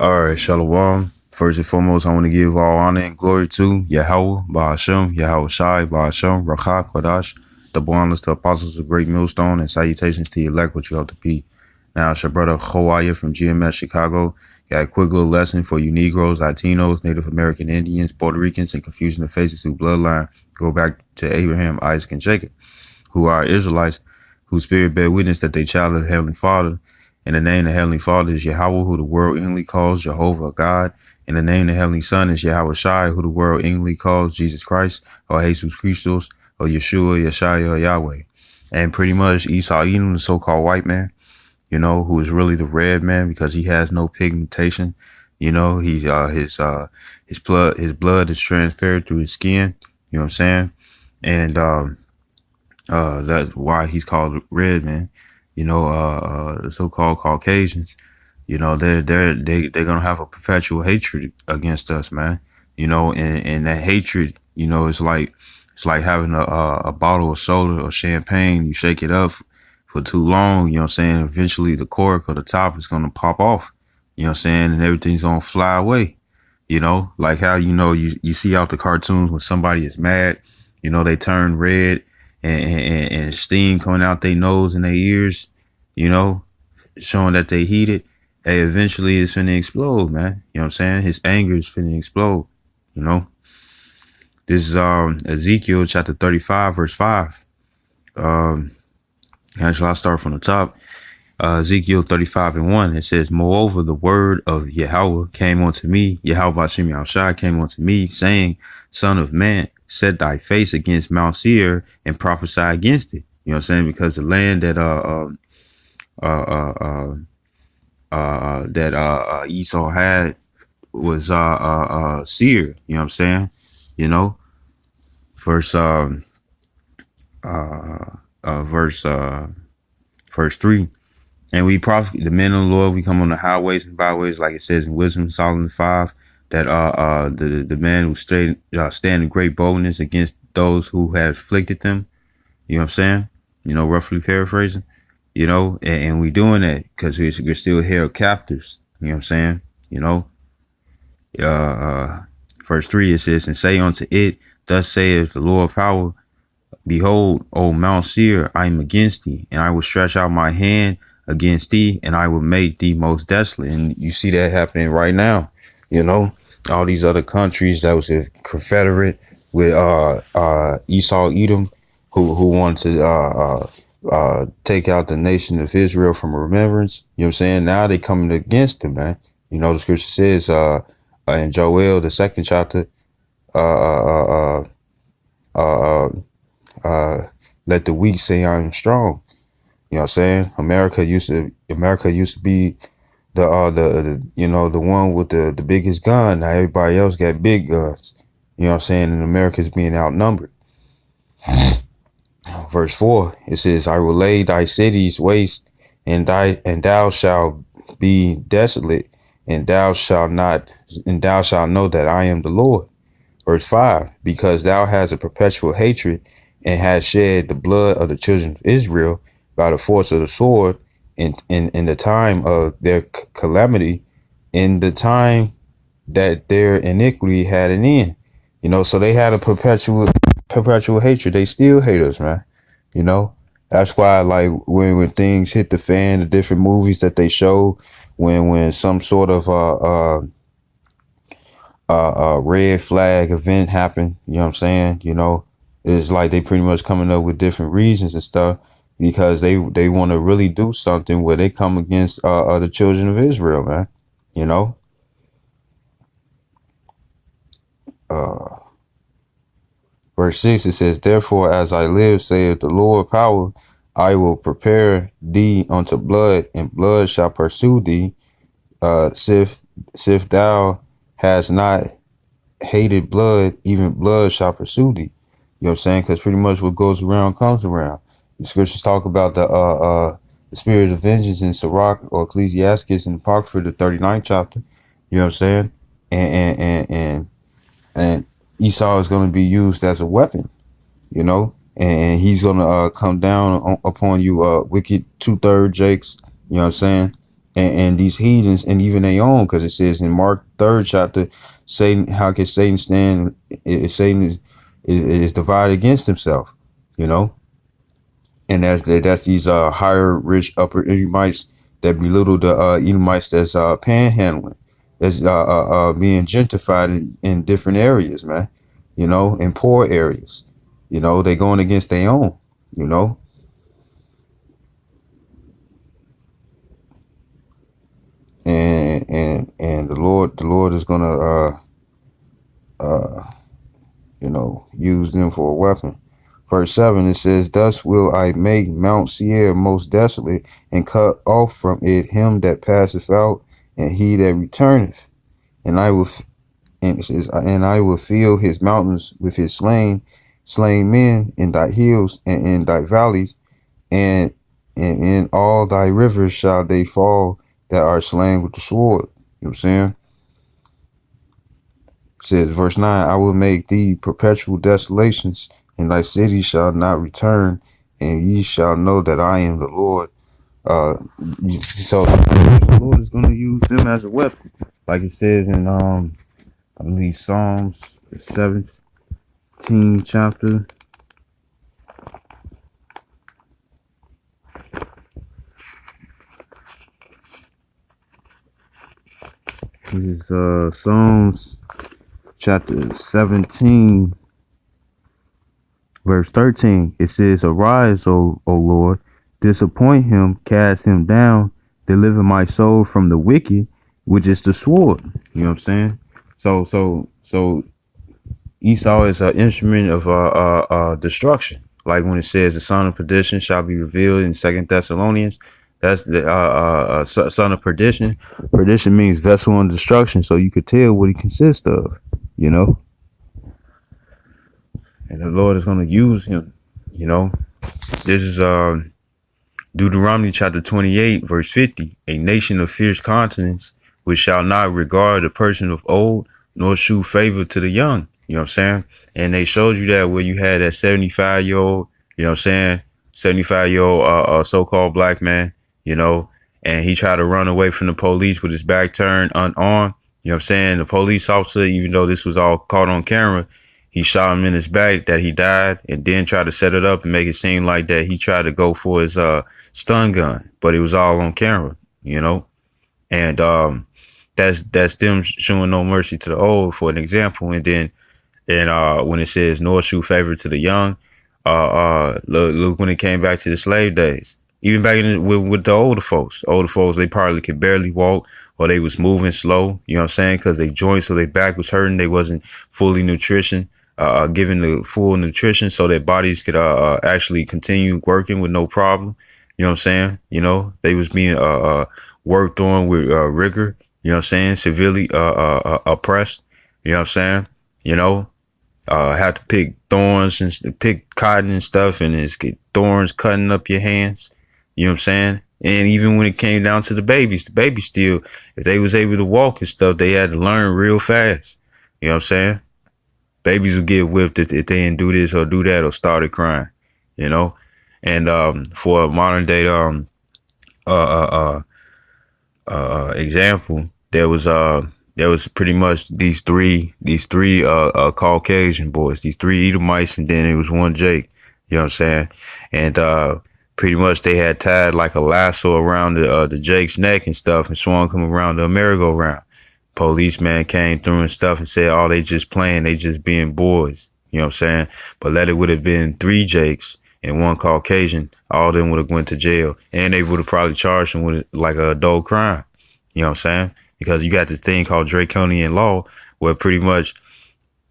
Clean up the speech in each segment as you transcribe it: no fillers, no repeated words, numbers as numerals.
All right, Shalom. First and foremost, I want to give all honor and glory to Yahweh, Ba'ashem, Yahweh Shai, Ba'ashem, Rakha, Kodash, the blindness to apostles of Great Millstone, and salutations to the elect, which you have to be. Now, it's your brother Hawaya from GMS Chicago. Got a quick little lesson for you Negroes, Latinos, Native American Indians, Puerto Ricans, and confusion of faces through bloodline. Go back to Abraham, Isaac, and Jacob, who are Israelites, whose spirit bear witness that they child of the Heavenly Father. And the name of the Heavenly Father is Yahweh, who the world English calls Jehovah God. And the name of the Heavenly Son is Yahweh Shai, who the world English calls Jesus Christ, or Jesus Christos, or Yeshua, Yeshaya, or Yahweh. And pretty much Esau, Edom, the so-called white man, who is really the red man because he has no pigmentation. He's his blood is transferred through his skin. You know what I'm saying? And that's why he's called red man. The so-called Caucasians, they're gonna have a perpetual hatred against us, man. And that hatred, it's like having a bottle of soda or champagne. You shake it up for too long, you know what I'm saying? Eventually the cork or the top is gonna pop off, you know what I'm saying, and everything's gonna fly away. Like how you see out the cartoons when somebody is mad, they turn red and steam coming out their nose and their ears, showing that they heated. Hey, eventually it's finna explode, man. You know what I'm saying? His anger is finna explode. This is Ezekiel chapter 35, verse 5. Actually, I'll start from the top. Ezekiel 35:1. It says, "Moreover, the word of Yahweh came unto me, Yahweh Ba'ashem Yahushua came unto me, saying, Son of man, set thy face against Mount Seir and prophesy against it." You know what I'm saying? Because the land that Esau had was Seir. You know what I'm saying? Verse verse 3. And we prophet the men of the Lord, we come on the highways and byways, like it says in Wisdom Solomon 5, that the man who stand in great boldness against those who have afflicted them. You know what I'm saying? Roughly paraphrasing. And we doing that because we're still held captives. You know what I'm saying? Verse 3, it says, "And say unto it, Thus saith the Lord of power, Behold, O Mount Seir, I am against thee, and I will stretch out my hand against thee, and I will make thee most desolate." And you see that happening right now. All these other countries that was a confederate with Esau, Edom, who wanted to take out the nation of Israel from remembrance. You know what I'm saying? Now they coming against him, man. The scripture says in Joel, the second chapter, let the weak say I am strong. You know what I'm saying? America used to be the one with the biggest gun. Now everybody else got big guns. You know what I'm saying? And America's being outnumbered. Verse 4, it says, "I will lay thy cities waste, and thou shalt be desolate, and thou shalt know that I am the Lord." Verse 5, "Because thou hast a perpetual hatred, and hast shed the blood of the children of Israel by the force of the sword, in the time of their calamity, in the time that their iniquity had an end." So they had a perpetual hatred. They still hate us, man. That's why, like, when things hit the fan, the different movies that they show, when some sort of red flag event happened, you know what I'm saying? It's like they pretty much coming up with different reasons and stuff because they want to really do something where they come against the children of Israel, man. Verse 6, it says, "Therefore, as I live, saith the Lord power, I will prepare thee unto blood, and blood shall pursue thee. Sif thou hast not hated blood, even blood shall pursue thee." You know what I'm saying? Because pretty much what goes around comes around. The scriptures talk about the spirit of vengeance in Sirach or Ecclesiastes in Apocrypha, the 39th chapter. You know what I'm saying? And Esau is going to be used as a weapon, and he's going to come down upon you, wicked 2/3 Jakes. You know what I'm saying? and these heathens, and even their own, because it says in Mark 3rd chapter, Satan, how can Satan stand if Satan is divided against himself, you know? And that's these higher rich upper Edomites that belittle the Edomites that's panhandling, that's being gentrified in different areas, man, you know, in poor areas, you know, they going against their own, you know. And the Lord is gonna you know, use them for a weapon. Verse 7, it says, "Thus will I make Mount Seir most desolate, and cut off from it him that passeth out, and he that returneth. And I will, and it says, and I will fill his mountains with his slain men in thy hills and in thy valleys, and in all thy rivers shall they fall that are slain with the sword." You know what I'm saying? It says, verse 9, "I will make thee perpetual desolations, and thy city shall not return, and ye shall know that I am the Lord." So the Lord is going to use them as a weapon, like it says in I believe Psalms the 17th chapter. This is Psalms chapter 17, verse 13. It says, "Arise, O Lord, disappoint him, cast him down, deliver my soul from the wicked, which is the sword." You know what I'm saying? So Esau is an instrument of destruction. Like when it says the son of perdition shall be revealed in 2 Thessalonians, that's the son of perdition. Perdition means vessel on destruction, so you could tell what he consists of, you know. And the Lord is going to use him, you know. This is Deuteronomy chapter 28, verse 50. "A nation of fierce countenance, which shall not regard the person of old, nor shew favor to the young." You know what I'm saying? And they showed you that where you had that 75-year-old, you know what I'm saying, 75-year-old so-called black man, you know, and he tried to run away from the police with his back turned, unarmed. You know what I'm saying? The police officer, even though this was all caught on camera, he shot him in his back that he died, and then tried to set it up and make it seem like that he tried to go for his stun gun, but it was all on camera, you know. And that's them showing no mercy to the old, for an example. And then when it says "nor shew favor to the young," look when it came back to the slave days, even back with the older folks, they probably could barely walk, or they was moving slow, you know what I'm saying, because they joints or their back was hurting, they wasn't fully given the full nutrition so their bodies could actually continue working with no problem. You know what I'm saying? You know, they was being worked on with rigor, you know what I'm saying, severely oppressed, you know what I'm saying, you know, had to pick thorns and pick cotton and stuff, and it's get thorns cutting up your hands, you know what I'm saying. And even when it came down to the babies still, if they was able to walk and stuff, they had to learn real fast, you know what I'm saying. Babies would get whipped if they didn't do this or do that or started crying, you know. And for a modern day example, there was pretty much these three Caucasian boys, these three Edomites, and then it was one Jake, you know what I'm saying. And pretty much they had tied like a lasso around the Jake's neck and stuff, and swung him around the merry-go-round. Policeman came through and stuff and said, "Oh, they just playing, they just being boys," you know what I'm saying. But let it would have been three Jakes and one Caucasian, all of them would have went to jail, and they would have probably charged him with like an adult crime, you know what I'm saying, because you got this thing called draconian law, where pretty much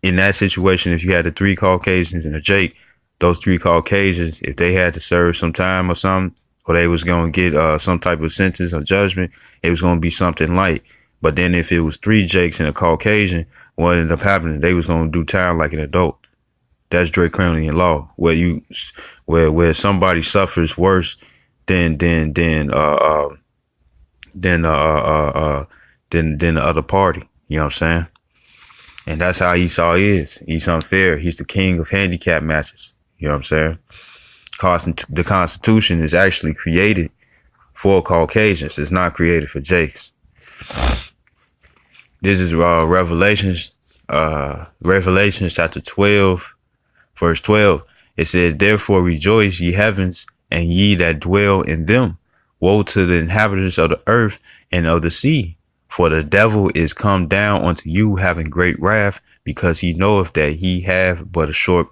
in that situation, if you had the three Caucasians and a Jake, those three Caucasians, if they had to serve some time or something, or they was going to get some type of sentence or judgment, it was going to be something light. But then if it was three Jakes and a Caucasian, what ended up happening, they was going to do time like an adult. That's draconian law, where somebody suffers worse than the other party. You know what I'm saying? And that's how Esau is. He's unfair. He's the king of handicap matches. You know what I'm saying? The Constitution is actually created for Caucasians. It's not created for Jakes. This is Revelations chapter 12, verse 12. It says, therefore rejoice, ye heavens, and ye that dwell in them. Woe to the inhabitants of the earth and of the sea, for the devil is come down unto you having great wrath, because he knoweth that he have but a short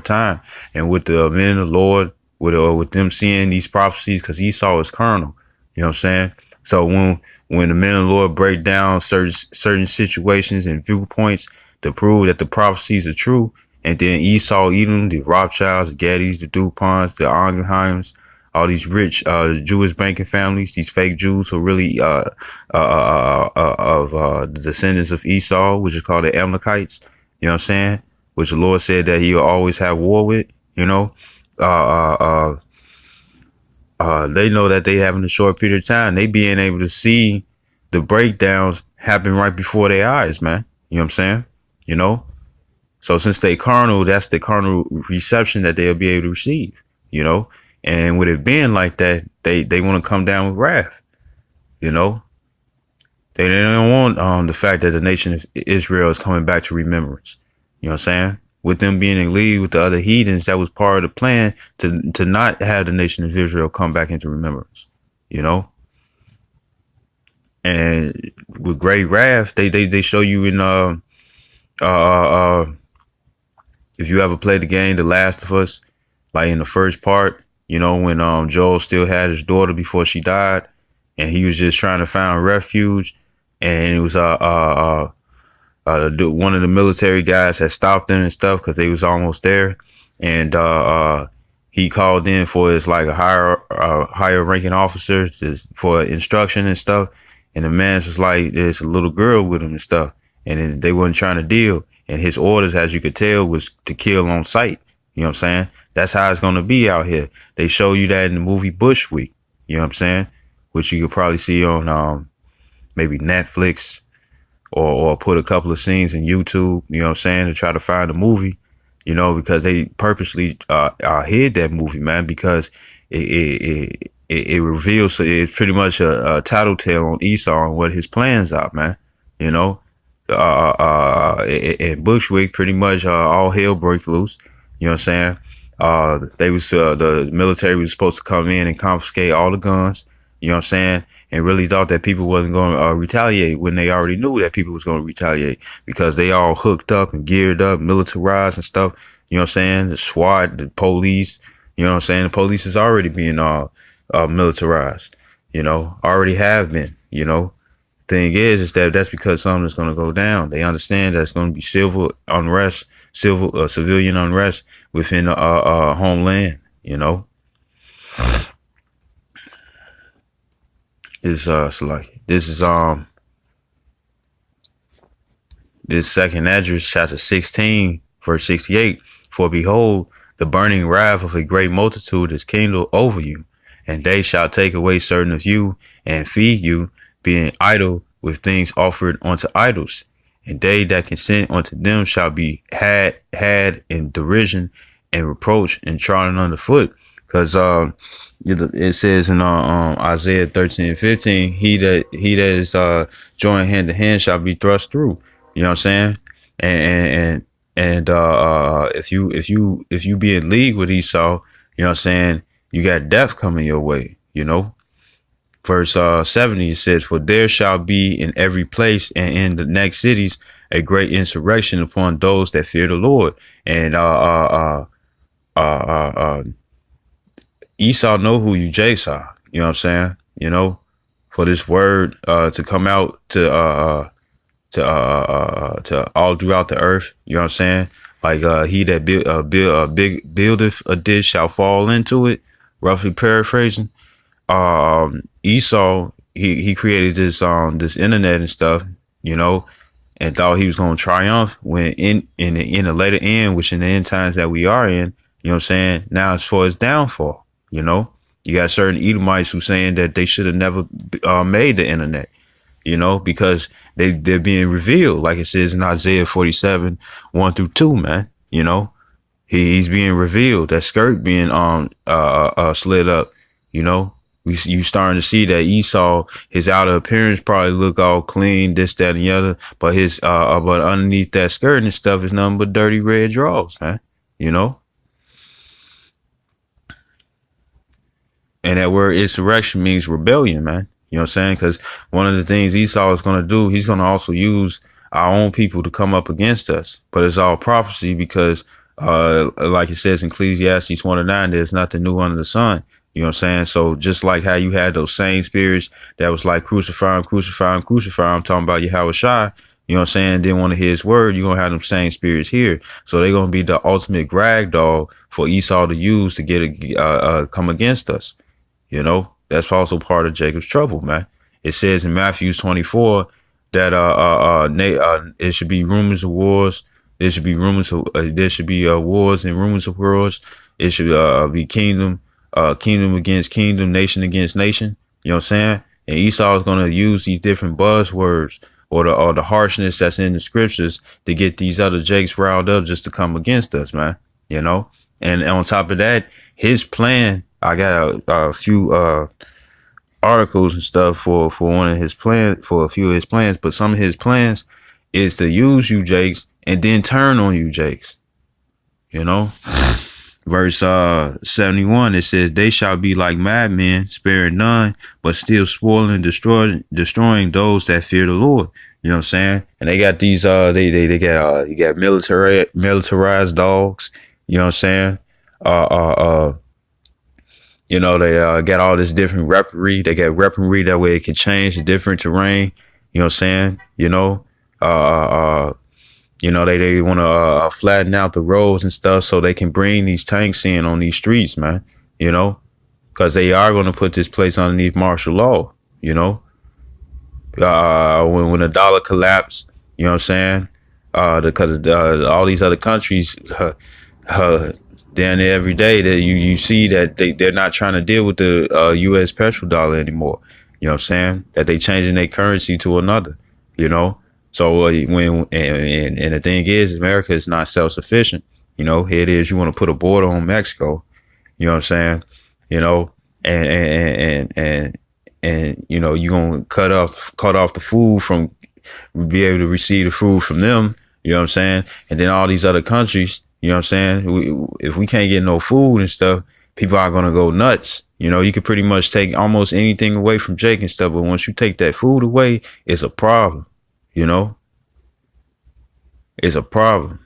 time. And with the men of the Lord, with them seeing these prophecies, because Esau is carnal, you know what I'm saying? So when the men of the Lord break down certain situations and viewpoints to prove that the prophecies are true, and then Esau, Edom, the Rothschilds, the Gettys, the DuPonts, the Oppenheims, all these rich Jewish banking families, these fake Jews who are really the descendants of Esau, which is called the Amalekites, you know what I'm saying? Which the Lord said that he will always have war with, you know. They know that they having a short period of time. They being able to see the breakdowns happen right before their eyes, man. You know what I'm saying? You know? So since they carnal, that's the carnal reception that they'll be able to receive, you know? And with it being like that, they want to come down with wrath, you know? They don't want the fact that the nation of Israel is coming back to remembrance. You know what I'm saying? With them being in league with the other heathens, that was part of the plan to not have the nation of Israel come back into remembrance, you know? And with great wrath, they show you in if you ever played the game The Last of Us, like in the first part, you know, when Joel still had his daughter before she died, and he was just trying to find refuge, and it was one of the military guys had stopped them and stuff because they was almost there, and he called in for his like a higher ranking officer for instruction and stuff, and the man's was like, there's a little girl with him and stuff, and then they wasn't trying to deal, and his orders, as you could tell, was to kill on sight. You know what I'm saying? That's how it's going to be out here. They show you that in the movie Bushwick, you know what I'm saying? Which you could probably see on maybe Netflix or put a couple of scenes in YouTube, you know what I'm saying, to try to find the movie, you know, because they purposely hid that movie, man, because it reveals, so it's pretty much a tattletale on Esau and what his plans are, man, you know. In Bushwick, pretty much all hell broke loose. You know what I'm saying? The military was supposed to come in and confiscate all the guns. You know what I'm saying? And really thought that people wasn't going to retaliate when they already knew that people was going to retaliate, because they all hooked up and geared up, militarized and stuff. You know what I'm saying? The SWAT, the police. You know what I'm saying? The police is already being militarized. You know, already have been. You know. Thing is that that's because something is going to go down. They understand that it's going to be civilian unrest within the homeland. You know, it's like this is this second Esdras chapter 16 verse 68. For behold, the burning wrath of a great multitude is kindled over you, and they shall take away certain of you and feed you, being idle with things offered unto idols. And they that consent unto them shall be had in derision and reproach and trodden underfoot. Because it says in Isaiah 13:15, he that is joined hand to hand shall be thrust through. You know what I'm saying? And if you be in league with Esau, you know what I'm saying, you got death coming your way, you know. Verse 70, it says, for there shall be in every place and in the next cities a great insurrection upon those that fear the Lord. And Esau know who you Jakes are. You know what I'm saying? You know, for this word to come out to all throughout the earth. You know what I'm saying? Like he that buildeth a ditch shall fall into it. Roughly paraphrasing. Esau, he created this internet and stuff, you know, and thought he was going to triumph when in the later end, which in the end times that we are in, you know what I'm saying? Now it's for his downfall, you know. You got certain Edomites who saying that they should have never made the internet, you know, because they're being revealed, like it says in Isaiah 47:1-2, man, you know. He's being revealed, that skirt being slid up, you know. You starting to see that Esau, his outer appearance probably look all clean, this, that, and the other, but his but underneath that skirt and stuff is nothing but dirty red drawers, man. You know, and that word insurrection means rebellion, man. You know what I'm saying? Because one of the things Esau is going to do, he's going to also use our own people to come up against us. But it's all prophecy because, like it says in Ecclesiastes 1:9, there's nothing new under the sun. You know what I'm saying? So just like how you had those same spirits that was like crucify him, crucify him, crucify him, talking about Yahweh Shai, you know what I'm saying? Didn't want to hear his word. You're going to have them same spirits here. So they're going to be the ultimate rag doll for Esau to use to get come against us. You know, that's also part of Jacob's trouble, man. It says in Matthew 24 that it should be rumors of wars. There should be rumors of wars and rumors of wars. It should be kingdom against kingdom, nation against nation. You know what I'm saying? And Esau is going to use these different buzzwords or the harshness that's in the scriptures to get these other Jakes riled up just to come against us, man. You know, and on top of that, his plan. I got a few articles and stuff for one of his plans, for a few of his plans, but some of his plans is to use you Jakes and then turn on you Jakes. You know, verse 71, it says, "They shall be like madmen, sparing none, but still spoiling, destroying those that fear the Lord." You know what I'm saying? And they got these they got you got militarized dogs. You know what I'm saying? You know, they got all this different weaponry. They got weaponry that way it can change the different terrain. You know what I'm saying? You know, they want to flatten out the roads and stuff so they can bring these tanks in on these streets, man. You know, because they are going to put this place underneath martial law. You know, when the dollar collapsed, you know what I'm saying? Because all these other countries. Down there every day that you see that they're not trying to deal with the U.S. petrodollar anymore. You know what I'm saying? That they changing their currency to another, you know? So and the thing is, America is not self-sufficient. You know, here it is. You want to put a border on Mexico. You know what I'm saying? You know, and you know, you're going to cut off the food from be able to receive the food from them. You know what I'm saying? And then all these other countries, you know what I'm saying? If we can't get no food and stuff, people are going to go nuts. You know, you could pretty much take almost anything away from Jake and stuff. But once you take that food away, it's a problem. You know, it's a problem.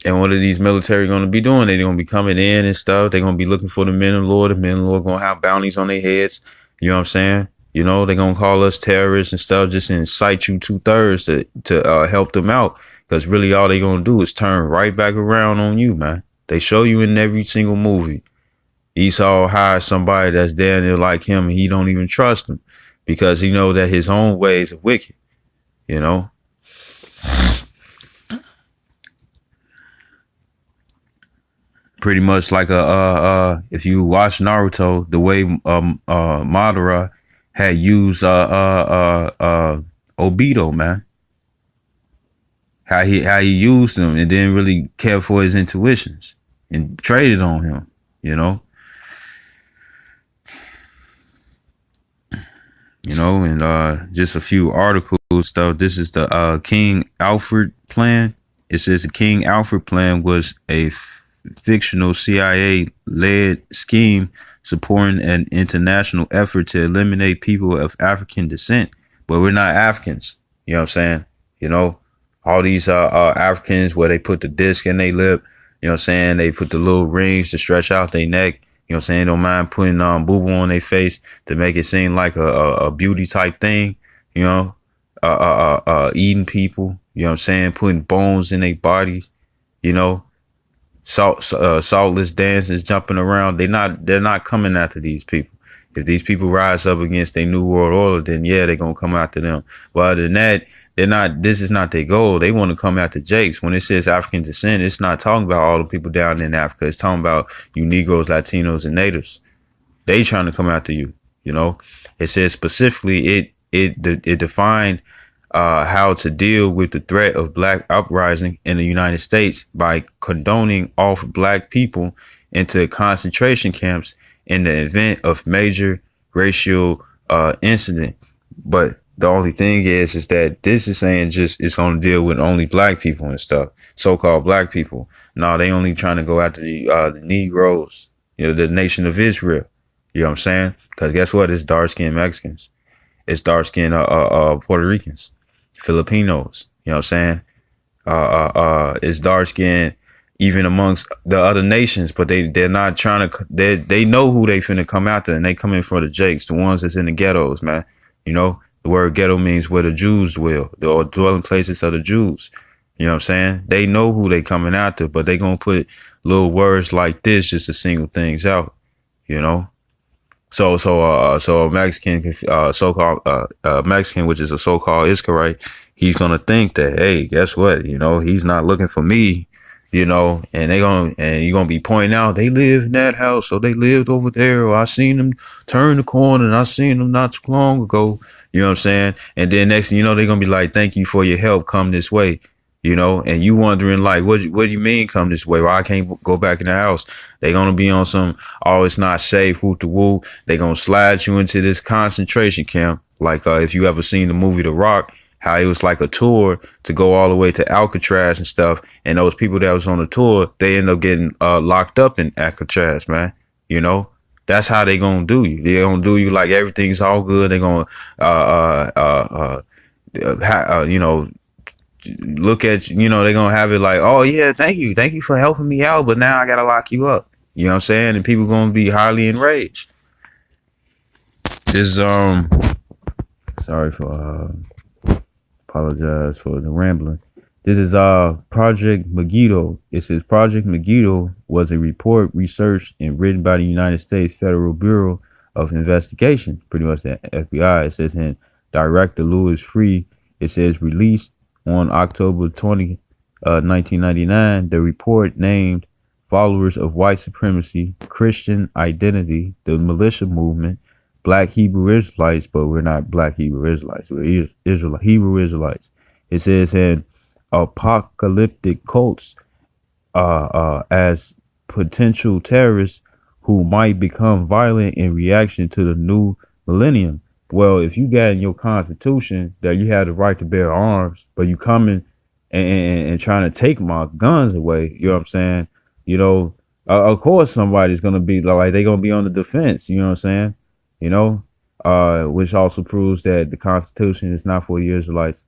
And what are these military going to be doing? They're going to be coming in and stuff. They're going to be looking for the men of the Lord. The men of the Lord going to have bounties on their heads. You know what I'm saying? You know, they're going to call us terrorists and stuff just to incite you 2/3 to help them out. Because really all they going to do is turn right back around on you, man. They show you in every single movie. Esau hires somebody that's down there like him and he don't even trust him because he knows that his own ways are wicked, you know. Pretty much like if you watch Naruto, the way Madara had used Obito, man. How he used him and didn't really care for his intuitions and traded on him, you know. You know, and just a few articles stuff. This is the King Alfred plan. It says the King Alfred plan was a fictional CIA-led scheme supporting an international effort to eliminate people of African descent. But we're not Africans. You know what I'm saying? You know, all these Africans where they put the disc in their lip, you know what I'm saying? They put the little rings to stretch out their neck. You know what I'm saying? Don't mind putting boo-boo on their face to make it seem like a beauty type thing, you know, eating people, you know what I'm saying? Putting bones in their bodies, you know, saltless dancers jumping around. They're not coming after these people. If these people rise up against a new world order, then yeah, they're going to come after them. But other than that, this is not their goal. They want to come after Jakes. When it says African descent, it's not talking about all the people down in Africa. It's talking about you Negroes, Latinos, and natives. They trying to come after you, you know. It says specifically it defined how to deal with the threat of black uprising in the United States by condoning off black people into concentration camps in the event of major racial incident. But the only thing is that this is saying just it's going to deal with only black people and stuff, so-called black people. No, they only trying to go after the Negroes, the nation of Israel. You know what I'm saying? Because guess what? It's dark-skinned Mexicans. It's dark-skinned Puerto Ricans, Filipinos. You know what I'm saying? It's dark-skinned even amongst the other nations, but they're not trying to. They know who they finna come after, and they come in for the jakes, the ones that's in the ghettos, man. The word ghetto means where the Jews dwell, or dwelling places of the Jews. You know what I'm saying? They know who they coming after, but they gonna put little words like this just to single things out. You know. So a Mexican, so-called Mexican, which is a so-called Israelite, he's gonna think that, hey, guess what? He's not looking for me. And you're gonna be pointing out they live in that house, or they lived over there, or I seen them turn the corner and I seen them not too long ago. You know what I'm saying? And then next thing you know, they're gonna be like, thank you for your help. Come this way. And you wondering like, what do you mean come this way? Well, I can't go back in the house. They're going to be on some, oh, it's not safe, woo to woo. They're going to slide you into this concentration camp. Like if you ever seen the movie The Rock, how it was like a tour to go all the way to Alcatraz and stuff. And those people that was on the tour, they end up getting locked up in Alcatraz, man. That's how they going to do you. They going to do you like everything's all good. They're going to, look at, they're gonna have it like, oh yeah, thank you for helping me out, but now I gotta lock you up. You know what I'm saying? And people gonna be highly enraged. This sorry for apologize for the rambling. This is Project Megiddo. It says Project Megiddo was a report researched and written by the United States Federal Bureau of Investigation, pretty much the FBI. It says in Director Louis Freeh, it says released on October 20, 1999, the report named followers of white supremacy, Christian identity, the militia movement, Black Hebrew Israelites, but we're not Black Hebrew Israelites, we're Hebrew Israelites. It says in apocalyptic cults as potential terrorists who might become violent in reaction to the new millennium. Well, if you got in your constitution that you have the right to bear arms, but you coming and trying to take my guns away, you know what I'm saying? Of course somebody's gonna be like they're gonna be on the defense. You know what I'm saying? Which also proves that the Constitution is not for the Israelites.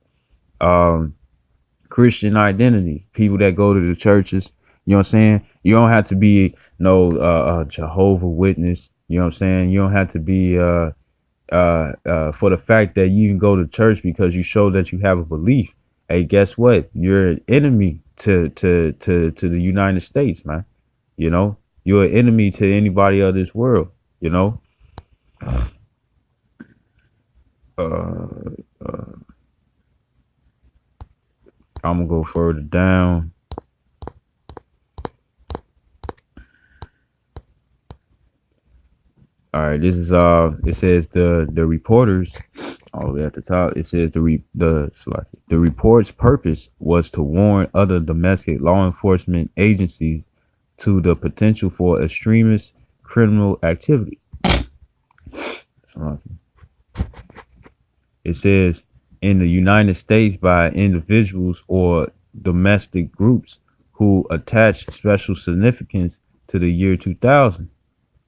Christian identity, people that go to the churches. You know what I'm saying? You don't have to be no Jehovah Witness. You know what I'm saying? You don't have to be for the fact that you can go to church because you show that you have a belief. Hey, guess what? You're an enemy to the United States, man. You're an enemy to anybody of this world. I'm gonna go further down. All right, this is it says the reporters all the way at the top. It says the report's purpose was to warn other domestic law enforcement agencies to the potential for extremist criminal activity. It says in the United States by individuals or domestic groups who attach special significance to the year 2000.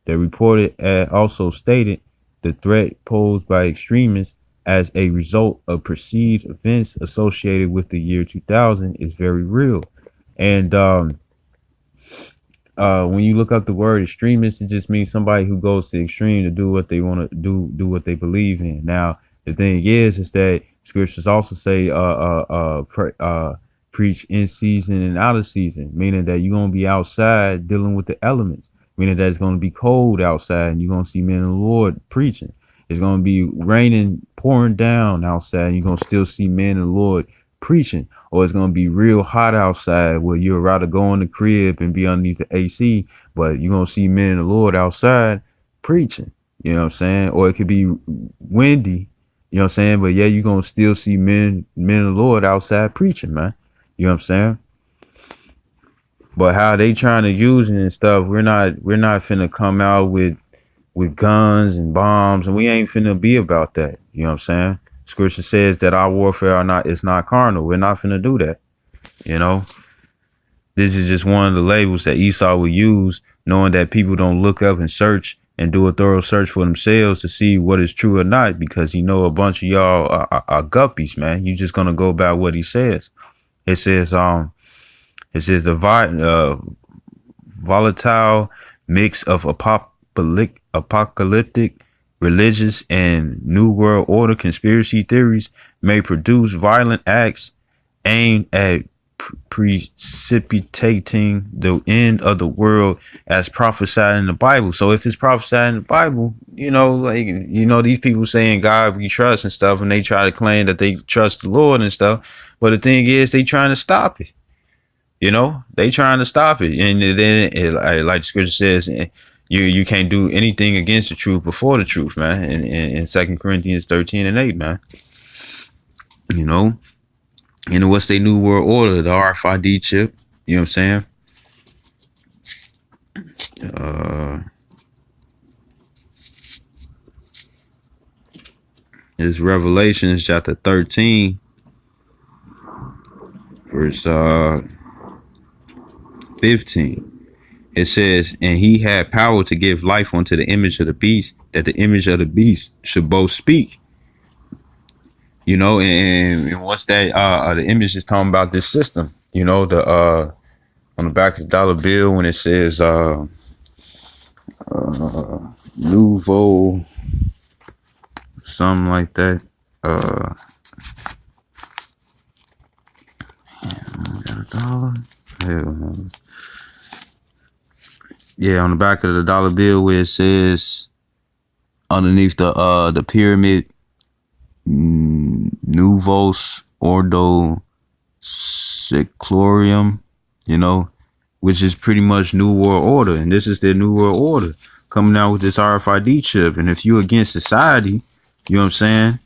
The report also stated the threat posed by extremists as a result of perceived events associated with the year 2000 is very real. And when you look up the word extremist, it just means somebody who goes to extreme to do what they want to do what they believe in. Now, the thing is that scriptures also say preach in season and out of season, meaning that you're going to be outside dealing with the elements, meaning that it's going to be cold outside and you're going to see men of the Lord preaching. It's going to be raining, pouring down outside, and you're going to still see men of the Lord preaching. Or it's going to be real hot outside where you'd rather go in the crib and be underneath the AC, but you're going to see men of the Lord outside preaching. You know what I'm saying? Or it could be windy, you know what I'm saying? But yeah, you're going to still see men of the Lord outside preaching, man. You know what I'm saying? But how they trying to use it and stuff, we're not finna come out with guns and bombs, and we ain't finna be about that. You know what I'm saying? Scripture says that our warfare are not it's not carnal. We're not finna do that. You know, this is just one of the labels that Esau will use, knowing that people don't look up and search and do a thorough search for themselves to see what is true or not, because he know a bunch of y'all are guppies, man. You just gonna go by what he says. It says the volatile mix of apocalyptic, religious, and New World Order conspiracy theories may produce violent acts aimed at precipitating the end of the world as prophesied in the Bible. So if it's prophesied in the Bible, these people saying God we trust and stuff, and they try to claim that they trust the Lord and stuff. But the thing is, they trying to stop it. They trying to stop it, and then like the scripture says, you can't do anything against the truth before the truth, man. In 2 Corinthians 13:8, man. And what's their new world order? The RFID chip. You know what I'm saying? It's Revelations chapter 13, verse 15. It says, and he had power to give life unto the image of the beast, that the image of the beast should both speak. And what's that? The image is talking about this system. On the back of the dollar bill when it says Nouveau, something like that. Got a dollar. Yeah, on the back of the dollar bill where it says underneath the pyramid, Novus Ordo Seclorum, which is pretty much New World Order. And this is their New World Order coming out with this RFID chip. And if you against society, you know what I'm saying?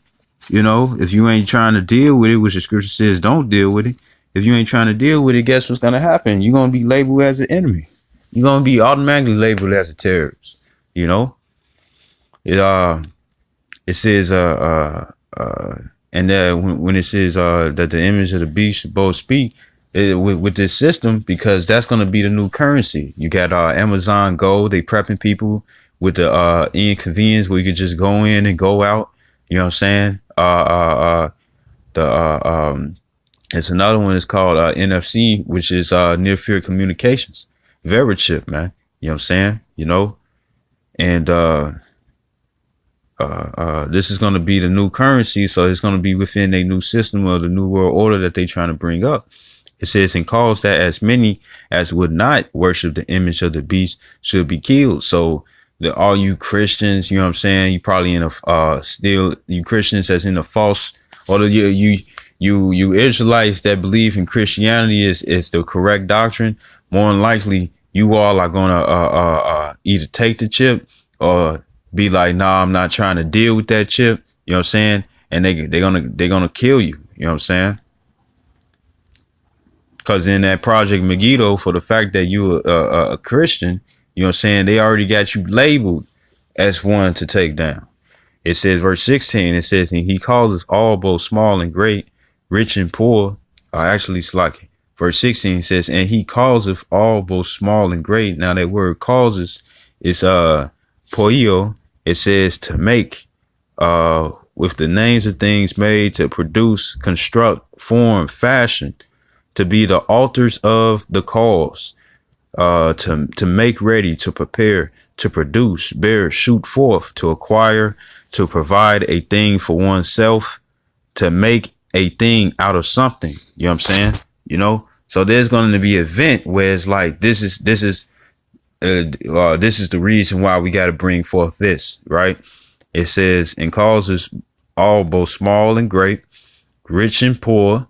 If you ain't trying to deal with it, which the scripture says don't deal with it. If you ain't trying to deal with it, guess what's going to happen? You're going to be labeled as an enemy. You're going to be automatically labeled as a terrorist. It says, and when it says that the image of the beast should both speak with this system, because that's going to be the new currency. You got Amazon Go. They prepping people with the inconvenience where you could just go in and go out. You know what I'm saying? It's another one. It's called NFC, which is near field communications. Verichip, man. You know what I'm saying? And this is going to be the new currency, so it's going to be within a new system of the new world order that they're trying to bring up. It says, and calls that as many as would not worship the image of the beast should be killed. So all you Christians, you know what I'm saying, you probably in a still you Christians that's in the false, or you Israelites that believe in Christianity is the correct doctrine. More than likely, you all are gonna either take the chip or be like, nah, I'm not trying to deal with that chip. You know what I'm saying? And they're gonna kill you. You know what I'm saying? Because in that Project Megiddo, for the fact that you a Christian, you know what I'm saying, they already got you labeled as one to take down. It says, verse 16, it says, and he causes all, both small and great, rich and poor. Actually, it's like verse 16 says, and he causeth all, both small and great. Now that word causes is poio. It says to make, with the names of things made, to produce, construct, form, fashion, to be the authors of the cause, to make ready, to prepare, to produce, bear, shoot forth, to acquire, to provide a thing for oneself, to make a thing out of something. You know what I'm saying? So there's going to be an event where it's like, this is the reason why we got to bring forth this, right? It says, and causes all, both small and great, rich and poor,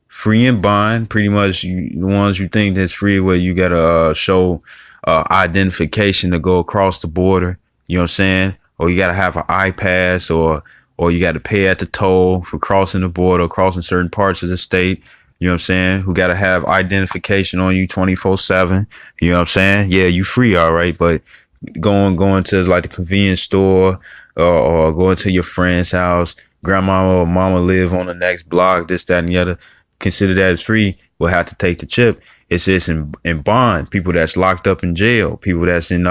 free and bond. Pretty much the ones you think that's free, where you got to show identification to go across the border. You know what I'm saying? Or you got to have an iPass, or you got to pay at the toll for crossing the border, crossing certain parts of the state. You know what I'm saying? Who got to have identification on you 24/7. You know what I'm saying? Yeah, you free, all right, but going to like the convenience store, or going to your friend's house, grandma or mama live on the next block, this, that, and the other, consider that as free, will have to take the chip. It says in bond, people that's locked up in jail, people that's in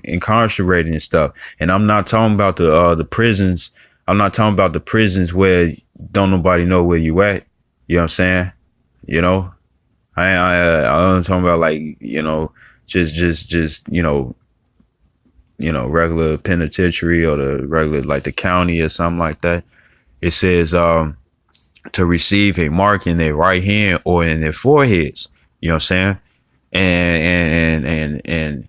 incarcerated and stuff. And I'm not talking about the prisons. I'm not talking about the prisons where don't nobody know where you at. You know what I'm saying? You know, I'm talking about, like, just regular penitentiary, or the regular, like, the county or something like that. It says to receive a mark in their right hand or in their foreheads. You know what I'm saying?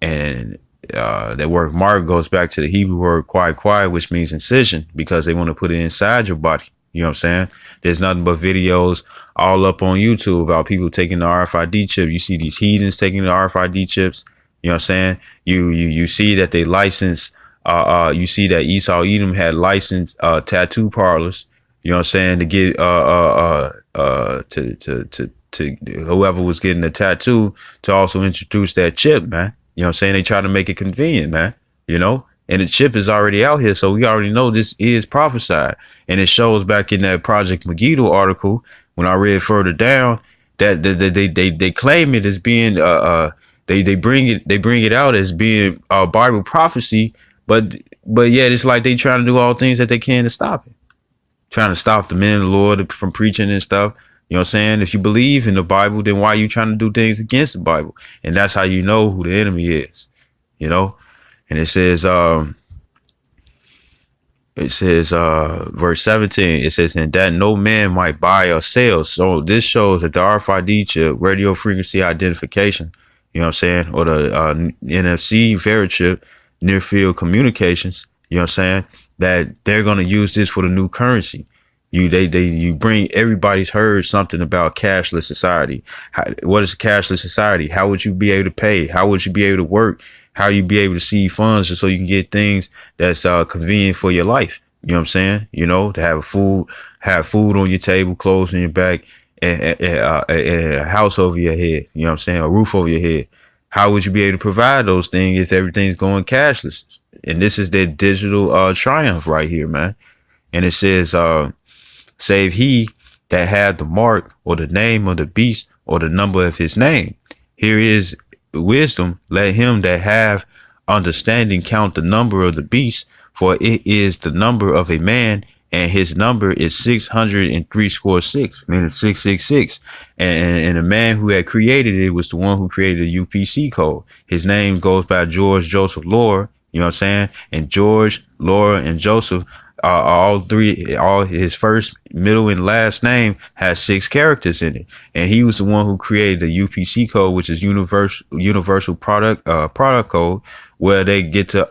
And that word mark goes back to the Hebrew word kwai, which means incision, because they want to put it inside your body. You know what I'm saying? There's nothing but videos all up on YouTube about people taking the RFID chip. You see these heathens taking the RFID chips. You know what I'm saying? You see that they license. You see that Esau Edom had licensed tattoo parlors. You know what I'm saying? To get to whoever was getting the tattoo to also introduce that chip, man. You know what I'm saying? They try to make it convenient, man. You know, and the chip is already out here, so we already know this is prophesied, and it shows back in that Project Megiddo article when I read further down that they claim it as being they bring it out as being Bible prophecy, but yet it's like they trying to do all things that they can to stop it, trying to stop the men of the Lord from preaching and stuff. You know what I'm saying? If you believe in the Bible, then why are you trying to do things against the Bible? And that's how you know who the enemy is, you know? And it says, verse 17, it says, and that no man might buy or sell. So this shows that the RFID chip, radio frequency identification, you know what I'm saying? Or the NFC Verichip, near field communications, you know what I'm saying? That they're going to use this for the new currency. You bring, everybody's heard something about cashless society. What is a cashless society? How would you be able to pay? How would you be able to work? How you be able to see funds just so you can get things that's convenient for your life? You know what I'm saying? You know, to have food on your table, clothes on your back, and a house over your head. You know what I'm saying? A roof over your head. How would you be able to provide those things if everything's going cashless? And this is their digital triumph right here, man. And it says, save he that had the mark or the name of the beast or the number of his name. Here is wisdom. Let him that have understanding count the number of the beast, for it is the number of a man, and his number is 666, meaning 666. And the man who had created it was the one who created the UPC code. His name goes by George Joseph Laura. You know what I'm saying? And George, Laura, and Joseph, all his first, middle, and last name has 6 characters in it. And he was the one who created the UPC code, which is universal product code, where they get to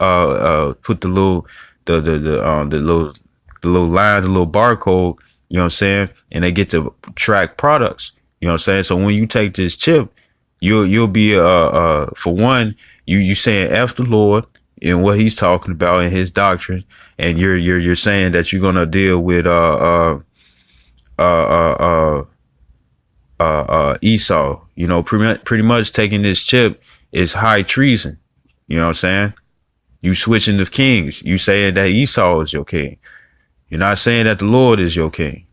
put the little lines, the little barcode, you know what I'm saying? And they get to track products. You know what I'm saying? So when you take this chip, you'll be for one, you saying F the Lord and what he's talking about in his doctrine, and you're saying that you're gonna deal with Esau. You know, pretty much taking this chip is high treason. You know what I'm saying? You switching the kings. You saying that Esau is your king. You're not saying that the Lord is your king.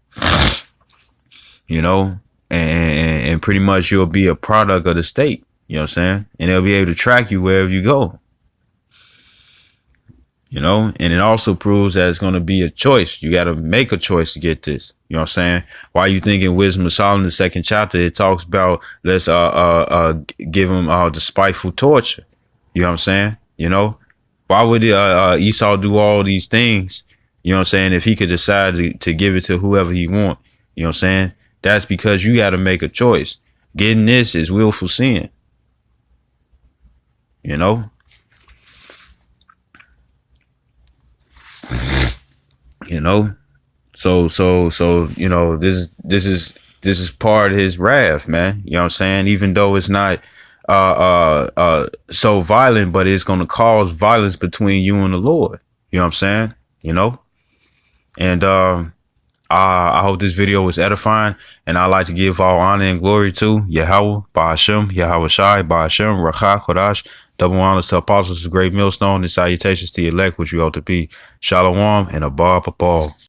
You know, and pretty much you'll be a product of the state. You know what I'm saying? And they'll be able to track you wherever you go. You know, and it also proves that it's going to be a choice. You got to make a choice to get this. You know what I'm saying? Why you think in Wisdom of Solomon, the 2nd chapter, it talks about let's give him the spiteful torture. You know what I'm saying? You know, why would Esau do all these things? You know what I'm saying? If he could decide to give it to whoever he want. You know what I'm saying? That's because you got to make a choice. Getting this is willful sin. You know? You know, so you know, this is part of his wrath, man. You know what I'm saying? Even though it's not so violent, but it's going to cause violence between you and the Lord. You know what I'm saying? You know, and I hope this video was edifying, and I'd like to give all honor and glory to Yahweh, Ba'ashem, Yahweh Shai, Ba'ashem, Rakha, Kodash. Double honors to apostles of great millstone, and salutations to your elect, which you ought to be. Shalom and Abba Papal.